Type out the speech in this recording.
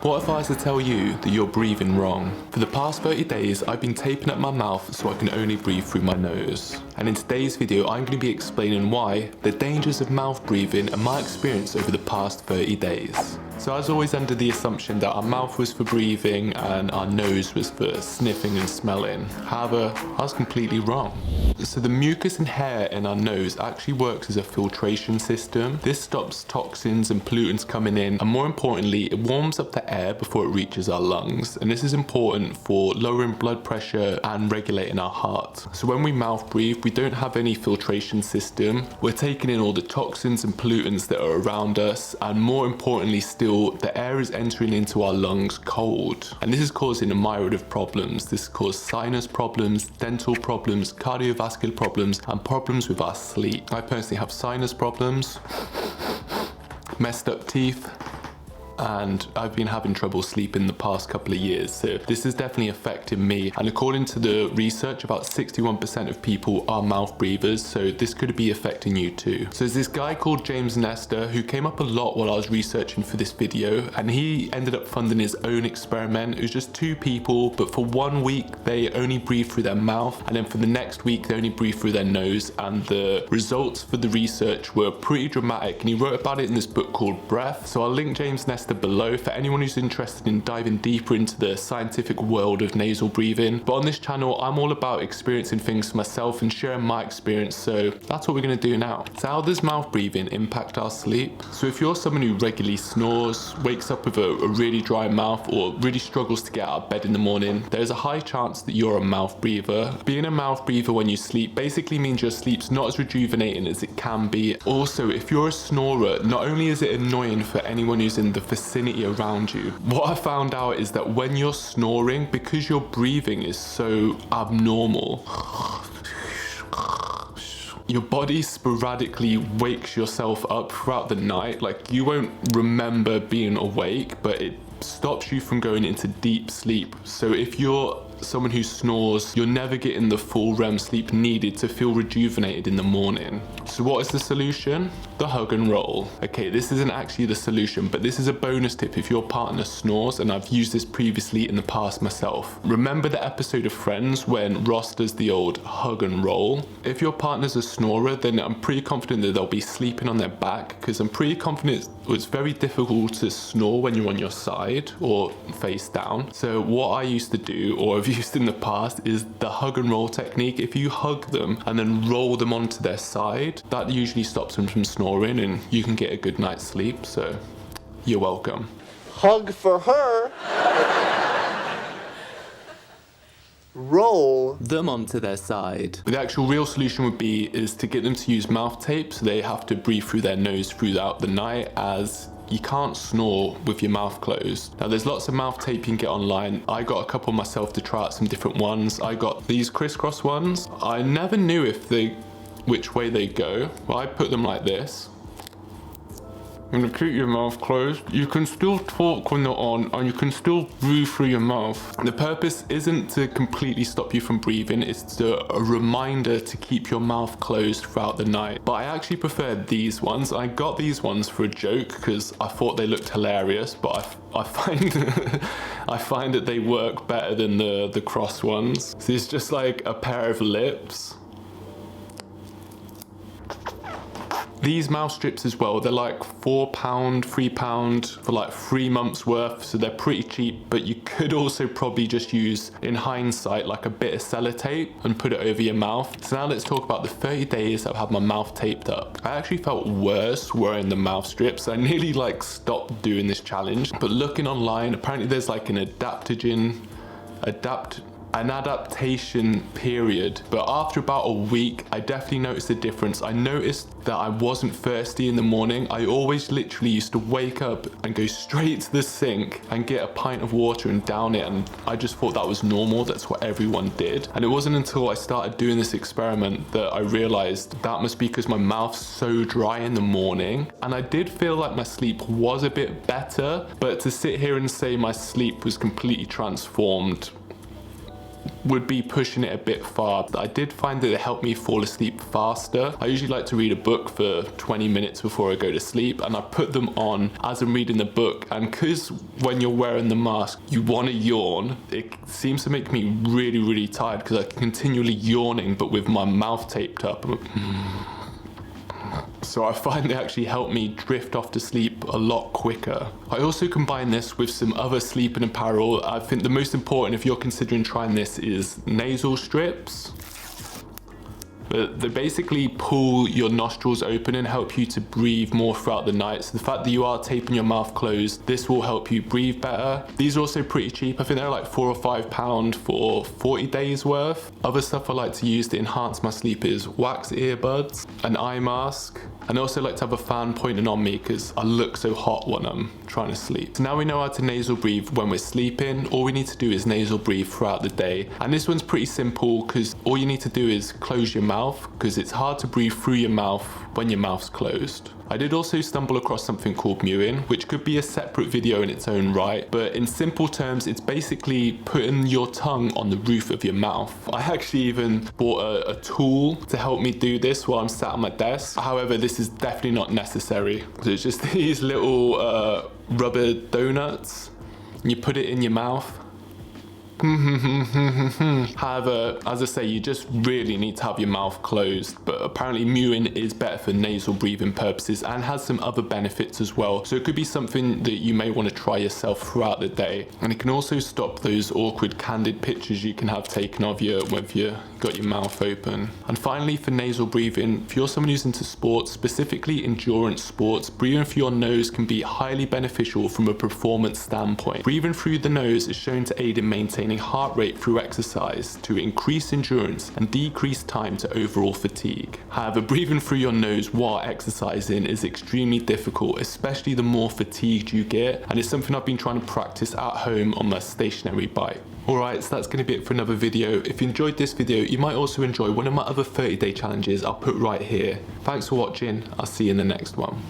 What if I was to tell you that you're breathing wrong? For the past 30 days, I've been taping up my mouth so I can only breathe through my nose. And in today's video, I'm going to be explaining why, the dangers of mouth breathing, and my experience over the past 30 days. So I was always under the assumption that our mouth was for breathing and our nose was for sniffing and smelling. However, I was completely wrong. So the mucus and hair in our nose actually works as a filtration system. This stops toxins and pollutants coming in, and more importantly, it warms up the air before it reaches our lungs. And this is important for lowering blood pressure and regulating our heart. So when we mouth breathe, we don't have any filtration system. We're taking in all the toxins and pollutants that are around us, and more importantly still, the air is entering into our lungs cold. And this is causing a myriad of problems. This causes sinus problems, dental problems, cardiovascular problems, and problems with our sleep. I personally have sinus problems, messed up teeth, and I've been having trouble sleeping the past couple of years, so this is definitely affecting me. And according to the research, about 61% of people are mouth breathers, so this could be affecting you too. So there's this guy called James Nestor who came up a lot while I was researching for this video, and he ended up funding his own experiment. It was just 2 people, but for 1 week they only breathed through their mouth, and then for the next week they only breathed through their nose, and the results for the research were pretty dramatic, and he wrote about it in this book called Breath. So I'll link James Nestor below for anyone who's interested in diving deeper into the scientific world of nasal breathing. But on this channel, I'm all about experiencing things for myself and sharing my experience, so that's what we're going to do now. So how does mouth breathing impact our sleep? So if you're someone who regularly snores, wakes up with a really dry mouth, or really struggles to get out of bed in the morning, there's a high chance that you're a mouth breather. Being a mouth breather when you sleep basically means your sleep's not as rejuvenating as it can be. Also, if you're a snorer, not only is it annoying for anyone who's in the vicinity around you, what I found out is that when you're snoring, because your breathing is so abnormal, your body sporadically wakes yourself up throughout the night. Like, you won't remember being awake, but it stops you from going into deep sleep. So if you're someone who snores, you're never getting the full REM sleep needed to feel rejuvenated in the morning. So what is the solution? The hug and roll. Okay, this isn't actually the solution, but this is a bonus tip if your partner snores, and I've used this previously in the past myself. Remember the episode of Friends when Ross does the old hug and roll? If your partner's a snorer, then I'm pretty confident that they'll be sleeping on their back, because I'm pretty confident it's very difficult to snore when you're on your side or face down. So what I used to do, or I've used in the past, is the hug and roll technique. If you hug them and then roll them onto their side, that usually stops them from snoring, and you can get a good night's sleep. So you're welcome. Hug for her. Roll them onto their side. The actual real solution would be is to get them to use mouth tape, so they have to breathe through their nose throughout the night, as you can't snore with your mouth closed. Now there's lots of mouth tape you can get online. I got a couple myself to try out some different ones. I got these crisscross ones. I never knew which way they go. Well, I put them like this. And to keep your mouth closed, you can still talk when they're on, and you can still breathe through your mouth. The purpose isn't to completely stop you from breathing, it's a reminder to keep your mouth closed throughout the night. But I actually prefer these ones. I got these ones for a joke because I thought they looked hilarious, but I find I find that they work better than the cross ones. So it's just like a pair of lips. These mouth strips as well, they're like £4, £3 for like 3 months worth, so they're pretty cheap, but you could also probably just use, in hindsight, like a bit of sellotape and put it over your mouth. So now let's talk about the 30 days I've had my mouth taped up. I actually felt worse wearing the mouth strips. I nearly stopped doing this challenge, but looking online, apparently there's like an adaptation period, but after about a week I definitely noticed a difference. I noticed that I wasn't thirsty in the morning. I always literally used to wake up and go straight to the sink and get a pint of water and down it, and I just thought that was normal. That's what everyone did. And it wasn't until I started doing this experiment that I realized that must be because my mouth's so dry in the morning. And I did feel like my sleep was a bit better, but to sit here and say my sleep was completely transformed, would be pushing it a bit far. I did find that it helped me fall asleep faster. I usually like to read a book for 20 minutes before I go to sleep, and I put them on as I'm reading the book, and because when you're wearing the mask you want to yawn, it seems to make me really tired because I'm continually yawning but with my mouth taped up. So I find they actually help me drift off to sleep a lot quicker. I also combine this with some other sleeping apparel. I think the most important if you're considering trying this is nasal strips. But they basically pull your nostrils open and help you to breathe more throughout the night. So the fact that you are taping your mouth closed, this will help you breathe better. These are also pretty cheap. I think they're like £4 or £5 for 40 days worth. Other stuff I like to use to enhance my sleep is wax earbuds, an eye mask, and I also like to have a fan pointing on me because I look so hot when I'm trying to sleep. So now we know how to nasal breathe when we're sleeping. All we need to do is nasal breathe throughout the day. And this one's pretty simple because all you need to do is close your mouth, because it's hard to breathe through your mouth when your mouth's closed. I did also stumble across something called mewing, which could be a separate video in its own right, but in simple terms it's basically putting your tongue on the roof of your mouth. I actually even bought a tool to help me do this while I'm sat on my desk. However, this is definitely not necessary. So it's just these little rubber donuts, and you put it in your mouth. However, as I say, you just really need to have your mouth closed, but apparently mewing is better for nasal breathing purposes and has some other benefits as well. So it could be something that you may want to try yourself throughout the day, and it can also stop those awkward candid pictures you can have taken of you when you've got your mouth open. And finally, for nasal breathing, if you're someone who's into sports, specifically endurance sports, breathing through your nose can be highly beneficial from a performance standpoint. Breathing through the nose is shown to aid in maintaining heart rate through exercise to increase endurance and decrease time to overall fatigue. However, breathing through your nose while exercising is extremely difficult, especially the more fatigued you get, and it's something I've been trying to practice at home on my stationary bike. Alright, so that's going to be it for another video. If you enjoyed this video, you might also enjoy one of my other 30-day challenges I'll put right here. Thanks for watching, I'll see you in the next one.